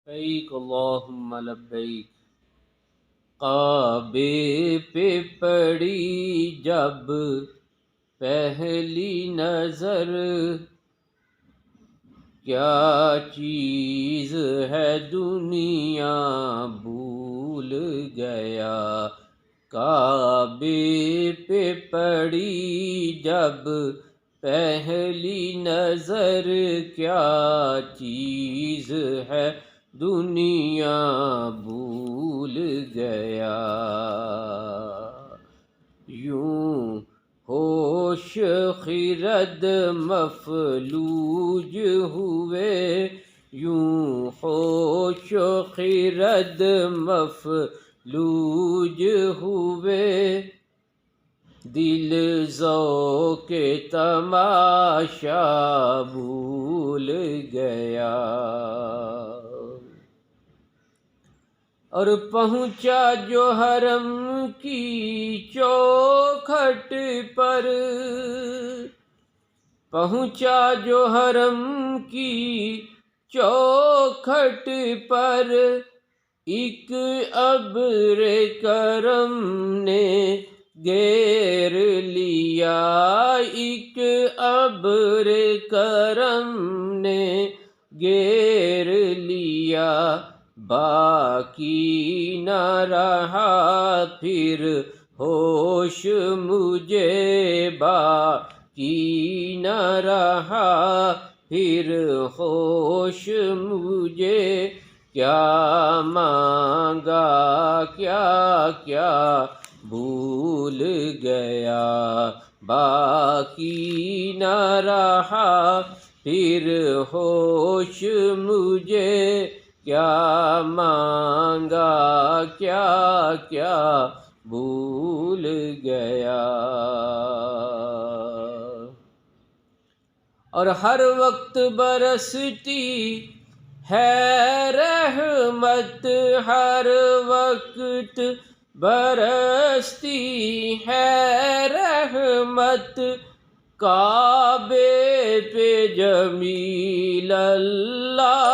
لبیک اللہم لبیک۔ کعبے پہ پڑی جب پہلی نظر، کیا چیز ہے دنیا بھول گیا۔ کعبے پہ پڑی جب پہلی نظر، کیا چیز ہے دنیا بھول گیا۔ یوں ہوش خرد مفلوج ہوئے، یوں ہوش خرد مفلوج ہوئے، دل ذوق تماشا بھول گیا۔ اور پہنچا جو حرم کی چوکھٹ پر، پہنچا جو حرم کی چوکھٹ پر، ایک ابر کرم نے گھیر لیا، ایک ابر کرم نے گھیر لیا۔ باقی نہ رہا پھر ہوش مجھے، باقی نہ رہا پھر ہوش مجھے، کیا مانگا کیا کیا بھول گیا۔ باقی نہ رہا پھر ہوش مجھے، کیا مانگا کیا کیا بھول گیا۔ اور ہر وقت برستی ہے رحمت، ہر وقت برستی ہے رحمت، کعبے پہ جمیل اللہ